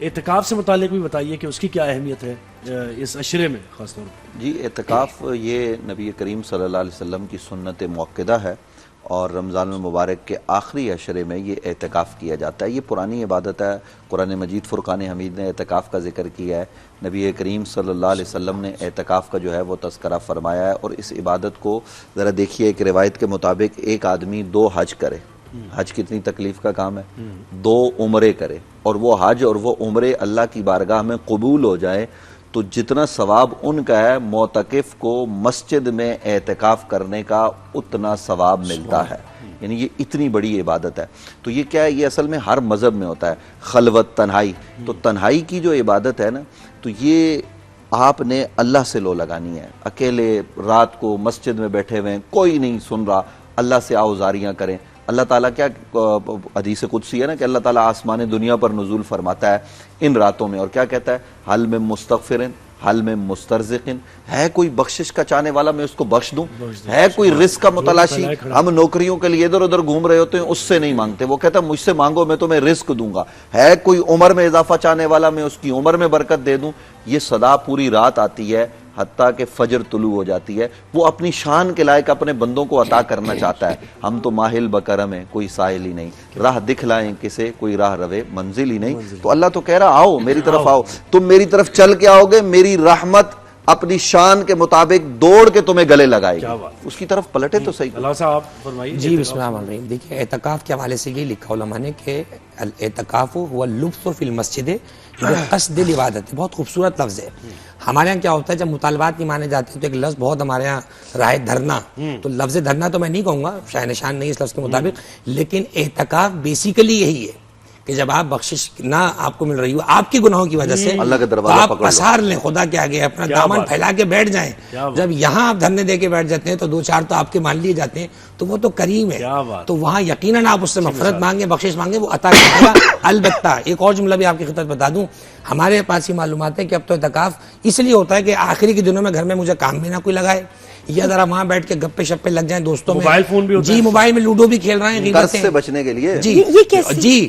اعتکاف سے متعلق بھی بتائیے کہ اس کی کیا اہمیت ہے اس عشرے میں خاص طور پر۔ جی، اعتکاف یہ نبی کریم صلی اللہ علیہ وسلم کی سنت موقدہ ہے اور رمضان المبارک کے آخری عشرے میں یہ اعتکاف کیا جاتا ہے۔ یہ پرانی عبادت ہے، قرآن مجید فرقان حمید نے اعتکاف کا ذکر کیا ہے، نبی کریم صلی اللہ علیہ وسلم نے اعتکاف کا جو ہے وہ تذکرہ فرمایا ہے۔ اور اس عبادت کو ذرا دیکھیے، ایک روایت کے مطابق ایک آدمی 2 حج کرے، حج کتنی تکلیف کا کام ہے، 2 عمرے کرے اور وہ حج اور وہ عمرے اللہ کی بارگاہ میں قبول ہو جائے تو جتنا ثواب ان کا ہے، معتکف کو مسجد میں اعتکاف کرنے کا اتنا ثواب ملتا ہے۔ یعنی یہ اتنی بڑی عبادت ہے۔ تو یہ کیا ہے، یہ اصل میں ہر مذہب میں ہوتا ہے، خلوت، تنہائی۔ تو تنہائی کی جو عبادت ہے نا، تو یہ آپ نے اللہ سے لو لگانی ہے۔ اکیلے رات کو مسجد میں بیٹھے ہوئے ہیں، کوئی نہیں سن رہا، اللہ سے آوزاریاں کریں۔ اللہ تعالیٰ کیا حدیث قدسی ہے نا کہ اللہ تعالیٰ آسمان دنیا پر نزول فرماتا ہے ان راتوں میں، اور کیا کہتا ہے، حل میں مستغفرن، حل میں مسترزقن، ہے کوئی بخشش کا چاہنے والا میں اس کو بخش دوں، ہے کوئی رزق کا متلاشی۔ ہم نوکریوں کے لیے ادھر ادھر گھوم رہے ہوتے ہیں، اس سے نہیں مانگتے، وہ کہتا ہے مجھ سے مانگو میں تمہیں رزق دوں گا۔ ہے کوئی عمر میں اضافہ چاہنے والا میں اس کی عمر میں برکت دے دوں۔ یہ صدا پوری رات آتی ہے حتیٰ کہ فجر طلوع ہو جاتی ہے۔ وہ اپنی شان کے لائق اپنے بندوں کو عطا کرنا چاہتا ہے۔ ہم تو ماہل بکرم ہیں، کوئی ساحل ہی نہیں، راہ دکھلائیں کسے، کوئی راہ روے منزل ہی نہیں۔ تو اللہ تو کہہ رہا آؤ میری طرف، آؤ تم میری طرف چل کے آؤ گے، میری رحمت اپنی شان کے مطابق دوڑ کے تمہیں گلے لگائے گی۔ اس کی طرف پلٹے تو صحیح۔ اللہ صاحب فرمائیے۔ جی بسم اللہ الرحمن الرحیم۔ دیکھیے، اعتکاف کے حوالے سے یہ لکھا علماء نے کہ الاعتکاف هو اللبث فی المسجد بقصد العبادت۔ بہت خوبصورت لفظ ہے۔ ہمارے یہاں کیا ہوتا ہے، جب مطالبات نہیں مانے جاتے ہیں تو ایک لفظ بہت ہمارے یہاں رہا ہے، دھرنا۔ تو لفظ دھرنا تو میں نہیں کہوں گا، شاہ نشان نہیں اس لفظ کے مطابق، لیکن اعتکاف بیسیکلی یہی ہے کہ جب آپ بخشش نہ آپ کو مل رہی ہو آپ کی گناہوں کی وجہ سے، اللہ کا دروازہ آپ پکڑ لو، پسار لیں خدا کے آگے، اپنا دامن پھیلا کے بیٹھ جائیں۔ جب یہاں آپ دھرنے دے کے بیٹھ جاتے ہیں تو 2-4 تو آپ کے مان لیے جاتے ہیں، تو وہ تو کریم ہے۔ تو وہاں یقیناً آپ اس سے مغفرت مانگیں، بخشش مانگیں، وہ عطا کرے گا۔ البتہ ایک اور جملہ بھی آپ کی خدمت بتا دوں، ہمارے پاس یہ معلومات ہے کہ اب تو اعتکاف اس لیے ہوتا ہے کہ آخری کے دنوں میں گھر میں مجھے کام بھی نہ کوئی لگائے، یا ذرا وہاں بیٹھ کے گپے شپے لگ جائیں دوستوں میں، موبائل فون بھی ہوتا ہے، جی موبائل میں لوڈو بھی کھیل رہے ہیں، قرض سے بچنے کے لیے۔ جی یہ کیسے، جی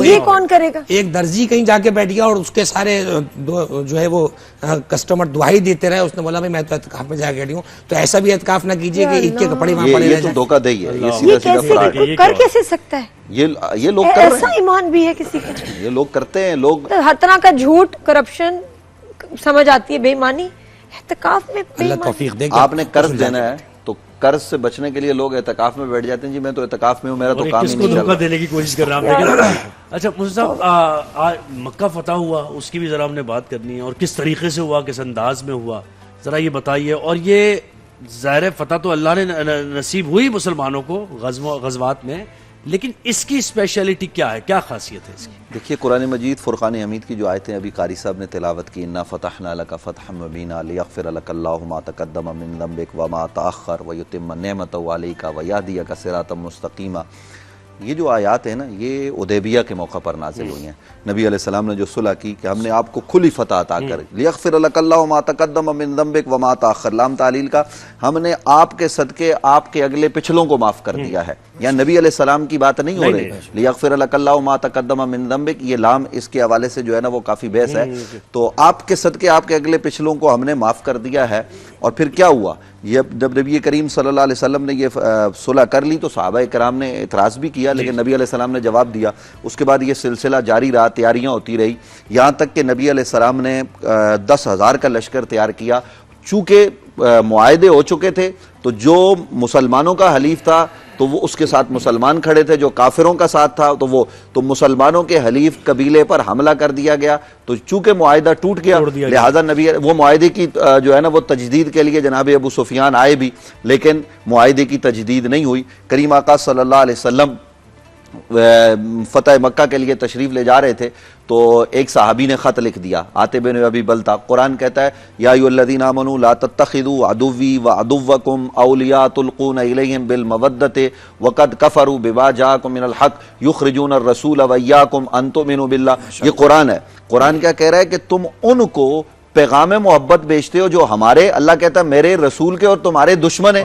یہ کون کرے گا؟ ایک درزی کہیں جا کے بیٹھ گیا اور اس کے سارے جو ہے وہ کسٹمر دعائی دیتے رہے، اس نے بولا میں تو اعتکاف میں جا کے بیٹھی ہوں۔ تو ایسا بھی اعتکاف نہ کیجیے کہ عید کے کپڑے وہاں پڑے رہ یہ تو جائیں۔ دھوکہ دہی ہے، یہ یہ سیدھا سیدھا کیسے فراڈ ہے۔ کر کیسے سکتا ہے؟ یہ لوگ کر رہے ایسا ایمان بھی ہے کسی کا؟ یہ لوگ کرتے ہیں، لوگ ہر طرح کا جھوٹ، کرپشن سمجھ آتی ہے، بے ایمانی اعتکاف میں۔ اللہ توفیق دے۔ آپ نے قرض دینا ہے تو قرض سے بچنے کے لیے لوگ اعتکاف میں بیٹھ جاتے ہیں، جی میں تو اعتکاف میں ہوں، میرا تو کام ہی کس کو نہیں چل دھوکہ رہا۔ دینے کی کوشش کر رہا ہوں۔ اچھا مجھے صاحب، مکہ فتح ہوا، اس کی بھی ذرا ہم نے بات کرنی ہے، اور کس طریقے سے ہوا، کس انداز میں ہوا، ذرا یہ بتائیے۔ اور یہ ظاہر فتح تو اللہ نے نصیب ہوئی مسلمانوں کو غزوات میں، لیکن اس کی اسپیشلٹی کیا ہے، کیا خاصیت ہے اس کی؟ دیکھیے، قرآن مجید فرقان حمید کی جو آیتیں ابھی قاری صاحب نے تلاوت کی، اِنَّا فَتَحْنَا لَكَ فَتْحًا مُبِينًا لِيَغْفِرَ لَكَ اللَّهُ مَا تَقَدَّمَ مِن ذَنبِكَ وَمَا تَأَخَّرَ وَيُتِمَّ نِعْمَتَهُ عَلَيْكَ وَيَهْدِيَكَ صِرَاطًا مُسْتَقِيمًا۔ یہ جو آیات ہیں نا، یہ حدیبیہ کے موقع پر نازل ہوئی ہیں۔ نبی علیہ السلام نے جو صلح کی کہ ہم نے آپ کو کھلی فتح عطا کر، لیغفر لک اللہ ما تقدم من ذنبک وما تاخر، لام تعلیل کا، ہم نے آپ کے صدقے آپ کے اگلے پچھلوں کو معاف کر دیا ہے۔ یا نبی علیہ السلام کی بات نہیں ہو رہی، لیغفر لک اللہ ما تقدم من ذنبک، یہ لام اس کے حوالے سے جو ہے نا وہ کافی بحث ہے۔ تو آپ کے صدقے آپ کے اگلے پچھلوں کو ہم نے معاف کر دیا ہے۔ اور پھر کیا ہوا، یہ جب نبی کریم صلی اللہ علیہ وسلم نے یہ صلح کر لی تو صحابہ کرام نے اعتراض بھی کیا، لیکن نبی علیہ السلام نے جواب دیا۔ اس کے بعد یہ سلسلہ جاری رہا، تیاریاں ہوتی رہی، یہاں تک کہ نبی علیہ السلام نے 10,000 کا لشکر تیار کیا۔ چونکہ معاہدے ہو چکے تھے تو جو مسلمانوں کا حلیف تھا تو وہ اس کے ساتھ مسلمان کھڑے تھے، جو کافروں کا ساتھ تھا تو مسلمانوں کے حلیف قبیلے پر حملہ کر دیا گیا۔ تو چونکہ معاہدہ ٹوٹ گیا، لہذا نبی وہ معاہدے کی جو ہے نا وہ تجدید کے لیے جناب ابو سفیان آئے بھی، لیکن معاہدے کی تجدید نہیں ہوئی۔ کریم آقا صلی اللہ علیہ وسلم فتح مکہ کے لیے تشریف لے جا رہے تھے تو ایک صحابی نے خط لکھ دیا، عاطب بن ابی بلتہ۔ قرآن کہتا ہے یا ایھا الذین آمنوا لا تتخذوا عدوی وعدوکم اولیاء تلقون الیہم بالمودۃ وقد کفروا بما جاءکم من الحق یخرجون الرسول وایاکم ان تؤمنوا باللہ۔ یہ قرآن ہے۔ قرآن کیا کہہ رہا ہے کہ تم ان کو پیغام محبت بیچتے ہو جو ہمارے، اللہ کہتا ہے میرے رسول کے اور تمہارے دشمن ہیں۔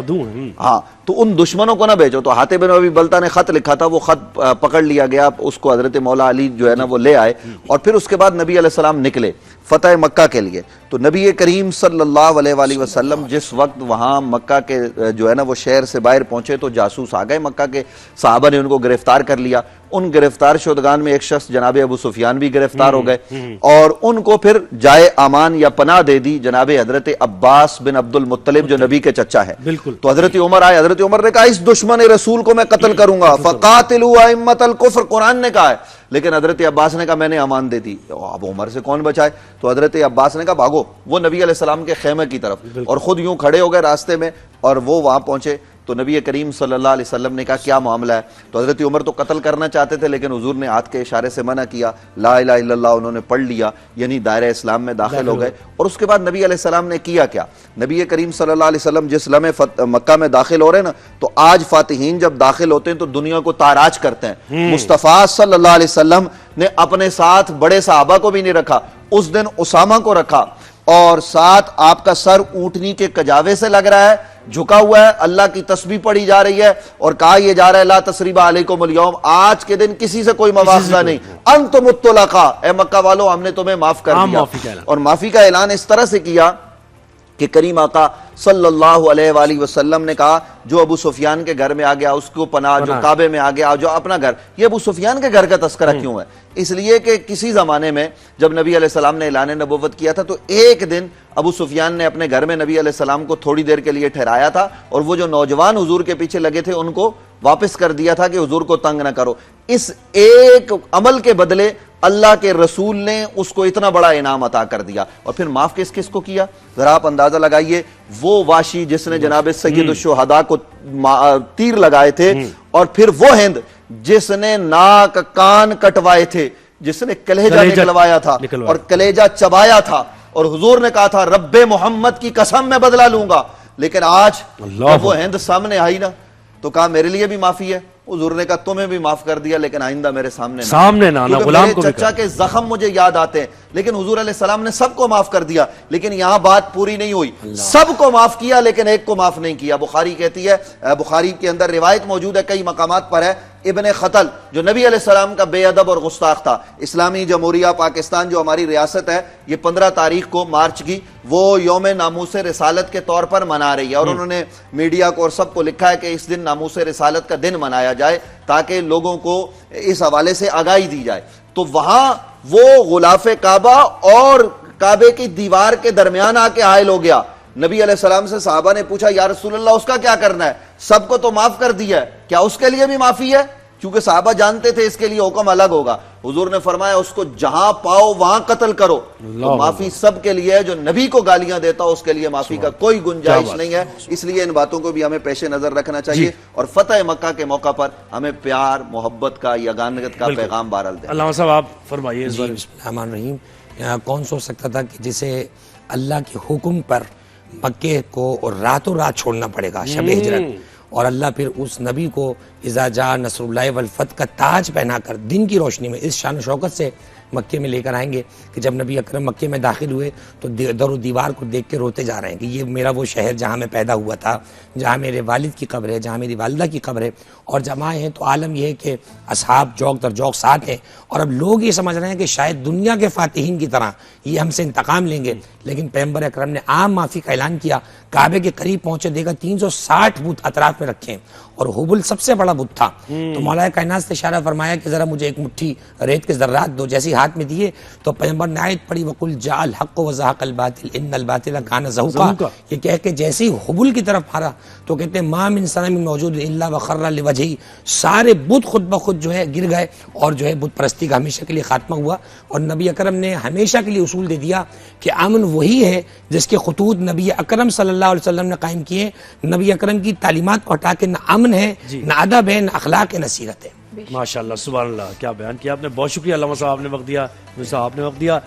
ہاں، تو ان دشمنوں کو نہ بھیجو. تو حاتب بن ابی بلتہ نے خط لکھا تھا, وہ خط پکڑ لیا گیا, اس کو حضرت مولا علی جو ہے نا وہ لے آئے, اور پھر اس کے بعد نبی علیہ السلام نکلے فتح مکہ کے لیے. تو نبی کریم صلی اللہ علیہ وآلہ وسلم جس وقت وہاں مکہ کے جو ہے نا وہ شہر سے باہر پہنچے تو جاسوس آ گئے مکہ کے, صحابہ نے ان کو گرفتار کر لیا. ان گرفتار شدگان میں ایک شخص جناب ابو سفیان بھی گرفتار ہو گئے, اور ان کو پھر جائے امان یا پناہ دے دی جناب حضرت عباس بن عبد المطلب جو نبی کے چچا ہے. تو حضرت عمر آئے, حضرت عمر نے کہا اس دشمن رسول کو میں قتل کروں گا, فقاتلوا ائمۃ الکفر, قرآن نے کہا ہے. لیکن حضرت عباس نے کہا میں نے امان دے دی, اب عمر سے کون بچائے. تو حضرت عباس نے کہا بھاگو, وہ نبی علیہ السلام کے خیمے کی طرف, اور خود یوں کھڑے ہو گئے راستے میں, اور وہ وہاں پہنچے. تو نبی کریم صلی اللہ علیہ وسلم نے کہا کیا معاملہ ہے. تو حضرت عمر تو قتل کرنا چاہتے تھے, لیکن حضور نے ہاتھ کے اشارے سے منع کیا, لا الہ الا اللہ انہوں نے پڑھ لیا, یعنی دائرہ اسلام میں داخل ہو گئے. اور اس کے بعد نبی علیہ السلام نے کیا کیا, نبی کریم صلی اللہ علیہ وسلم جس لمحے مکہ میں داخل ہو رہے ہیں نا, تو آج فاتحین جب داخل ہوتے ہیں تو دنیا کو تاراج کرتے ہیں. مصطفیٰ صلی اللہ علیہ وسلم نے اپنے ساتھ بڑے صحابہ کو بھی نہیں رکھا, اس دن اسامہ کو رکھا, اور ساتھ آپ کا سر اونٹنی کے کجاوے سے لگ رہا ہے, جھکا ہوا ہے, اللہ کی تسبیح پڑھی جا رہی ہے, اور کہا یہ جا رہا ہے لا تثریب علیکم اليوم, آج کے دن کسی سے کوئی مواخذہ نہیں, انتم الطلقاء, اے مکہ والو ہم نے تمہیں معاف کر دیا. اور معافی کا اعلان اس طرح سے کیا کہ کریم آقا صلی اللہ علیہ وآلہ وسلم نے کہا جو ابو سفیان کے گھر میں آ گیا اس کو پناہ, جو کعبے میں آ گیا, جو اپنا گھر, یہ ابو سفیان کے گھر کا تذکرہ کیوں ہے؟ اس لیے کہ کسی زمانے میں جب نبی علیہ السلام نے اعلان نبوت کیا تھا تو ایک دن ابو سفیان نے اپنے گھر میں نبی علیہ السلام کو تھوڑی دیر کے لیے ٹھہرایا تھا, اور وہ جو نوجوان حضور کے پیچھے لگے تھے ان کو واپس کر دیا تھا کہ حضور کو تنگ نہ کرو. اس ایک عمل کے بدلے اللہ کے رسول نے اس کو اتنا بڑا انعام عطا کر دیا. اور پھر معاف کس کس کو کیا, ذرا آپ اندازہ لگائیے, وہ واشی جس نے جناب سید الشہداء کو تیر لگائے تھے, اور پھر وہ ہند جس نے ناک کان کٹوائے تھے, جس نے کلیجہ نکلوایا تھا اور کلیجہ چبایا تھا, اور حضور نے کہا تھا رب محمد کی قسم میں بدلہ لوں گا. لیکن آج جب وہ ہند سامنے آئی نا تو کہا میرے لیے بھی معافی ہے. حضور نے کہا تمہیں بھی معاف کر دیا, لیکن آئندہ میرے سامنے نہ, غلام کو چچا کے زخم مجھے یاد آتے ہیں. لیکن حضور علیہ السلام نے سب کو معاف کر دیا, لیکن یہاں بات پوری نہیں ہوئی, سب کو معاف کیا لیکن ایک کو معاف نہیں کیا. بخاری کہتی ہے, بخاری کے اندر روایت موجود ہے, کئی مقامات پر ہے, ابن خطل جو نبی علیہ السلام کا بے ادب اور گستاخ تھا. اسلامی جمہوریہ پاکستان جو ہماری ریاست ہے, یہ 15 تاریخ کو مارچ کی وہ یوم ناموس رسالت کے طور پر منا رہی ہے, اور انہوں نے میڈیا کو اور سب کو لکھا ہے کہ اس دن ناموس رسالت کا دن منایا جائے تاکہ لوگوں کو اس حوالے سے آگاہی دی جائے. تو وہاں وہ غلاف کعبہ اور کعبے کی دیوار کے درمیان آ کے حائل ہو گیا. نبی علیہ السلام سے صحابہ نے پوچھا یا رسول اللہ اس کا کیا کرنا ہے, سب کو تو معاف کر دیا ہے, کیا اس کے لیے بھی معافی ہے؟ کیونکہ صحابہ جانتے تھے اس کے لیے حکم الگ ہوگا. حضور نے فرمایا اس کو جہاں پاؤ وہاں قتل کرو. تو معافی سب کے لیے ہے, جو نبی کو گالیاں دیتا اس کے لیے معافی کا کوئی گنجائش نہیں ہے. اس لیے ان باتوں کو بھی ہمیں پیش نظر رکھنا چاہیے, اور فتح مکہ کے موقع پر ہمیں پیار محبت کا, یگانگت کا پیغام بہرحال دیں. علامہ صاحب آپ فرمائیے. بسم اللہ الرحمن الرحیم. کون سوچ سکتا تھا کہ جسے اللہ کے حکم پر مکے کو راتوں رات چھوڑنا پڑے گا شب ہجرت, اور اللہ پھر اس نبی کو اذا جاء نصر اللہ والفتح کا تاج پہنا کر دن کی روشنی میں اس شان و شوکت سے مکے میں لے کر آئیں گے کہ جب نبی اکرم مکے میں داخل ہوئے تو در و دیوار کو دیکھ کے روتے جا رہے ہیں کہ یہ میرا وہ شہر جہاں میں پیدا ہوا تھا, جہاں میرے والد کی قبر ہے, جہاں میری والدہ کی قبر ہے. اور جب آئے ہیں تو عالم یہ ہے کہ اصحاب جوق در جوق ساتھ ہیں, اور اب لوگ یہ سمجھ رہے ہیں کہ شاید دنیا کے فاتحین کی طرح یہ ہم سے انتقام لیں گے. لیکن پیغمبر اکرم نے عام معافی کا اعلان کیا. کعبے کے قریب پہنچے, دیکھا 360 بت اطراف میں رکھے ہیں, اور حبل سب سے بڑا بت تھا. تو مولا کائنات سے اشارہ فرمایا کہ ذرا مجھے ایک مٹھی ریت کے ذرات دو. جیسے ہاتھ میں دیے تو پیغمبر نے آیت پڑھی وقل جاء الحق وزهق الباطل ان الباطل کان زهوقا. یہ کہہ کے جیسے ہی حبل کی طرف مارا تو کہتے ہیں ما من صنم موجود الا وخر لوجهه, سارے بت خود بخود جو ہے گر گئے, اور جو ہے بت پرستی کا ہمیشہ کے لیے خاتمہ ہوا. اور نبی اکرم نے ہمیشہ کے لیے اصول دے دیا کہ امن وہی ہے جس کے خطوط نبی اکرم صلی اللہ علیہ وسلم نے قائم کیے. نبی اکرم کی تعلیمات کو ہٹا کے نہ امن ہے, نہ ادب ہے, نہ اخلاق ہے, نہ سیرت ہے. ماشاءاللہ, سبحان اللہ, کیا بیان کیا آپ نے. بہت شکریہ علامہ صاحب, آپ نے وقت دیا, آپ نے وقت دیا.